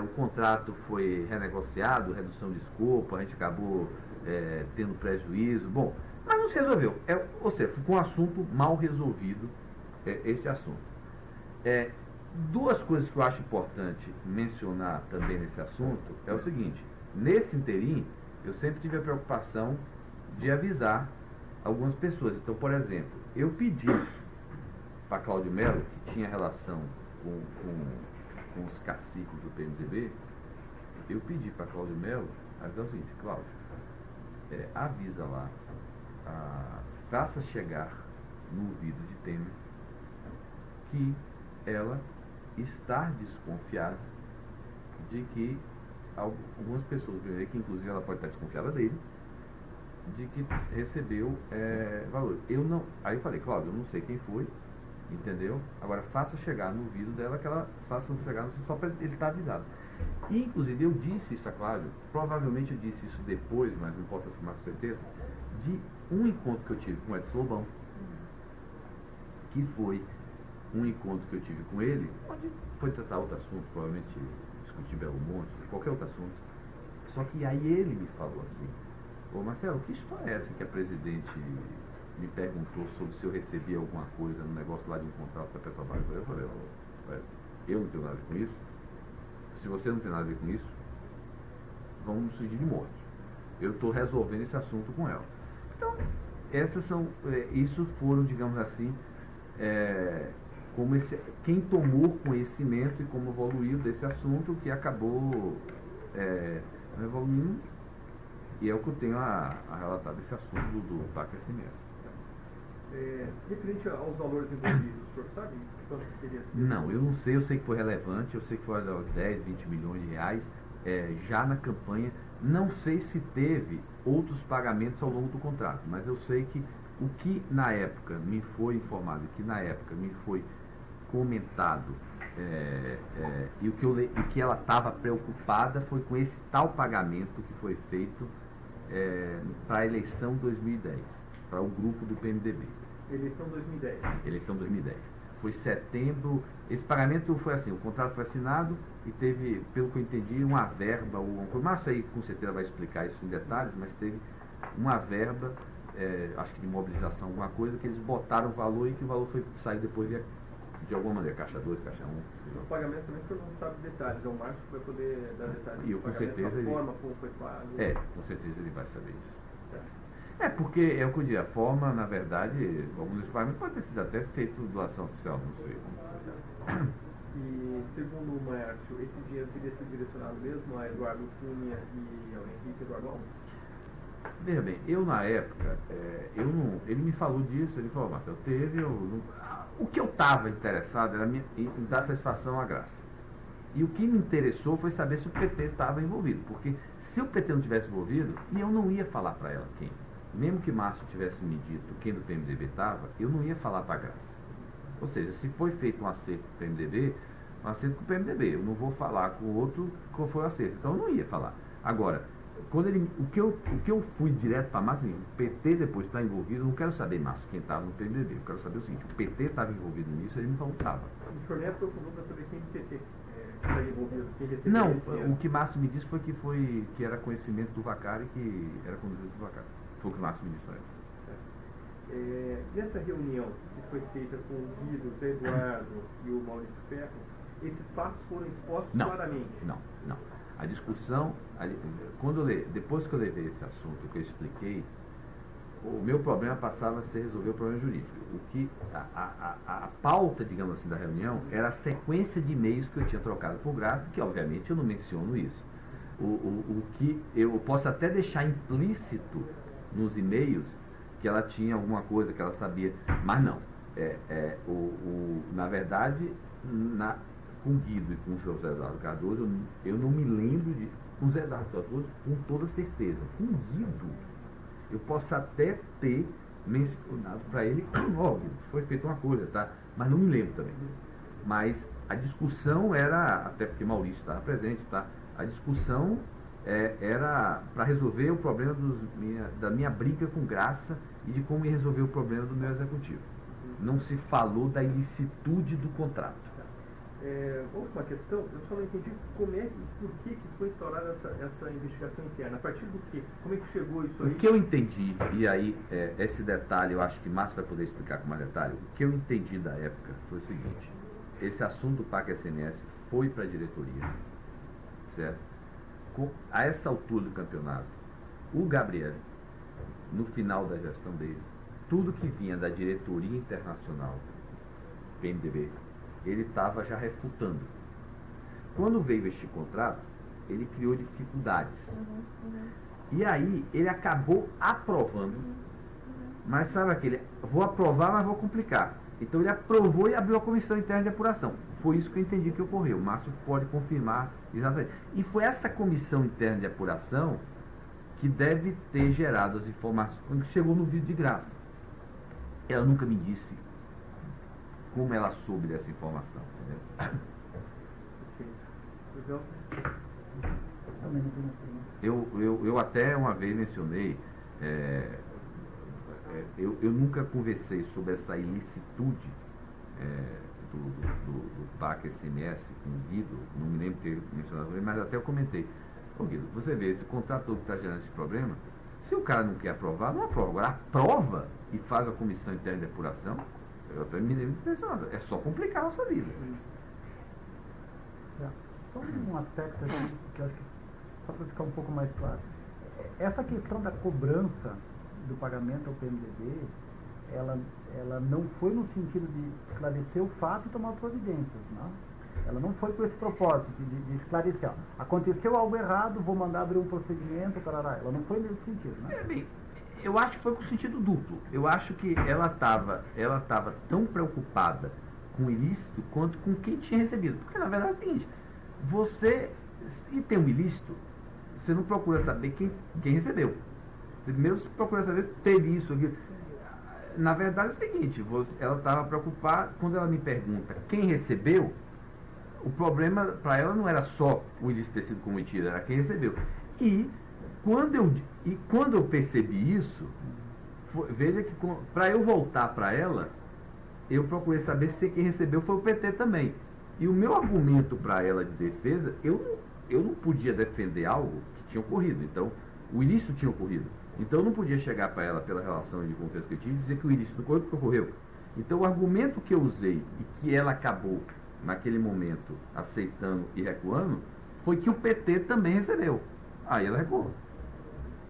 o contrato foi renegociado, redução de escopo, a gente acabou tendo prejuízo, bom, mas não se resolveu. Ou seja, ficou um assunto mal resolvido, este assunto. Duas coisas que eu acho importante mencionar também nesse assunto é o seguinte: nesse interim, eu sempre tive a preocupação de avisar algumas pessoas. Então, por exemplo, eu pedi para Cláudio Melo, que tinha relação com os caciques do PMDB, eu pedi para Cláudio Melo avisar o seguinte: Cláudio, avisa lá, faça chegar no ouvido de Temer que ela está desconfiada de que algumas pessoas, que inclusive ela pode estar desconfiada dele, de que recebeu valor. Aí eu falei: Cláudio, eu não sei quem foi, entendeu? Agora faça chegar no ouvido dela, que ela faça chegar só para ele estar avisado. E inclusive eu disse isso a Cláudio, provavelmente eu disse isso depois, mas não posso afirmar com certeza, de um encontro que eu tive com o Edson Lobão, que foi um encontro que eu tive com ele, onde foi tratar outro assunto, provavelmente discutir Belo Monte, qualquer outro assunto. Só que aí ele me falou assim: ô Marcelo, que história é essa que a presidente me perguntou sobre se eu recebia alguma coisa no negócio lá de um contrato da Petrobras? Eu falei: eu não tenho nada a ver com isso. Se você não tem nada a ver com isso, vamos nos fingir de morte. Eu estou resolvendo esse assunto com ela. Então, isso foram, digamos assim, quem tomou conhecimento e como evoluiu desse assunto, que acabou evoluindo, e é o que eu tenho a relatar desse assunto do TAC SMS. Referente aos valores envolvidos, o senhor sabe quanto que teria sido? Não, eu não sei, eu sei que foi relevante, eu sei que foi 10, 20 milhões de reais já na campanha. Não sei se teve outros pagamentos ao longo do contrato, mas eu sei que o que na época me foi informado, o que na época me foi comentado, e o que ela estava preocupada foi com esse tal pagamento que foi feito para a eleição 2010, para o grupo do PMDB. Eleição 2010. Eleição 2010. Foi setembro. Esse pagamento foi assim: o contrato foi assinado e teve, pelo que eu entendi, uma verba, o Márcio aí com certeza vai explicar isso em detalhes, mas teve uma verba, acho que de mobilização, alguma coisa, que eles botaram o valor e que o valor foi sair depois de alguma maneira, caixa 2, caixa 1. Os pagamentos também o senhor não sabe detalhes, o Márcio vai poder dar detalhes. E eu com certeza a forma como foi pago. Com certeza ele vai saber isso. Porque é o que eu digo, a forma, na verdade, alguns dos pagamentos pode ter sido até feito doação oficial, não sei como foi. E, segundo o Márcio, esse dinheiro teria sido direcionado mesmo a Eduardo Cunha e ao Henrique Eduardo Alves? Veja bem, eu na época, ele me falou disso, ele falou: Marcelo, o que eu estava interessado era em dar satisfação à Graça. E o que me interessou foi saber se o PT estava envolvido, porque se o PT não tivesse envolvido, e eu não ia falar para ela quem. Mesmo que Márcio tivesse me dito quem do PMDB estava, eu não ia falar para a Graça. Ou seja, se foi feito um acerto com o PMDB, um acerto com o PMDB. Eu não vou falar com o outro qual foi o acerto. Então eu não ia falar. Agora, o que eu fui direto para Márcio, o PT depois está envolvido, eu não quero saber, Márcio, quem estava no PMDB. Eu quero saber o seguinte: o PT estava envolvido nisso, ele me falou que estava. O senhor nem aprofundou para saber quem do PT estava envolvido, quem recebeu? Não, o que Márcio me disse foi que era conhecimento do Vacari, que era conduzido do Vacari. Foi o que o Márcio me disse na época. Nessa reunião que foi feita com o Guido, o Zé Eduardo e o Maurício Ferro, esses fatos foram expostos claramente? Não. A discussão, depois que eu levei esse assunto, que eu expliquei, o meu problema passava a ser resolver o problema jurídico. A pauta, digamos assim, da reunião era a sequência de e-mails que eu tinha trocado por Graça, que obviamente eu não menciono isso. O que eu posso até deixar implícito nos e-mails que ela tinha alguma coisa que ela sabia, mas não. Na verdade, com o Guido e com o José Eduardo Cardoso, eu não me lembro de. Com o José Eduardo Cardoso, com toda certeza. Com o Guido, eu posso até ter mencionado para ele: óbvio, foi feita uma coisa, tá? Mas não me lembro também. Mas a discussão era, até porque Maurício estava presente, tá? A discussão era para resolver o problema da minha briga com Graça e de como ia resolver o problema do meu executivo. Não se falou da ilicitude do contrato. Última questão, eu só não entendi como é por que foi instaurada essa investigação interna. A partir do quê? Como é que chegou isso aí? O que eu entendi, e aí esse detalhe eu acho que Márcio vai poder explicar com mais detalhe, o que eu entendi da época foi o seguinte: esse assunto do PAC SNS foi para a diretoria, certo? A essa altura do campeonato, o Gabriel, no final da gestão dele, tudo que vinha da diretoria internacional, PMDB, ele estava já refutando. Quando veio este contrato, ele criou dificuldades. E aí, ele acabou aprovando. Mas sabe aquele, vou aprovar, mas vou complicar. Então, ele aprovou e abriu a comissão interna de apuração. Foi isso que eu entendi que ocorreu. O Márcio pode confirmar exatamente. E foi essa comissão interna de apuração que deve ter gerado as informações que chegou no vídeo de graça. Ela nunca me disse como ela soube dessa informação, entendeu? Eu até uma vez mencionei, eu nunca conversei sobre essa ilicitude do PAC SMS com o Guido, não me lembro de ter mencionado, mas até eu comentei. Ô Guido, você vê, esse contrato que está gerando esse problema, se o cara não quer aprovar, não aprova. Agora aprova e faz a comissão interna de apuração. Eu até me lembro de mencionar, é só complicar a nossa vida. Só um aspecto aqui, que eu acho que, só para ficar um pouco mais claro, essa questão da cobrança do pagamento ao PMDB, ela não foi no sentido de esclarecer o fato e tomar providências, não? Ela não foi com esse propósito de esclarecer, ó, aconteceu algo errado, vou mandar abrir um procedimento, tarará. Ela não foi nesse sentido, né? Bem, eu acho que foi com sentido duplo. Eu acho que ela estava tão preocupada com o ilícito quanto com quem tinha recebido. Porque, na verdade, é o seguinte, se tem um ilícito, você não procura saber quem recebeu. Primeiro você procura saber se teve isso aqui. Na verdade, é o seguinte, ela estava preocupada, quando ela me pergunta quem recebeu, o problema para ela não era só o ilícito ter sido cometido, era quem recebeu. E quando eu percebi isso, veja que para eu voltar para ela, eu procurei saber se quem recebeu foi o PT também. E o meu argumento para ela de defesa, eu não podia defender algo que tinha ocorrido. Então, o ilícito tinha ocorrido. Então, eu não podia chegar para ela pela relação de confiança que eu tinha e dizer que o ilícito não ocorreu. Então, o argumento que eu usei e que ela acabou, naquele momento, aceitando e recuando, foi que o PT também recebeu. Aí ela recuou.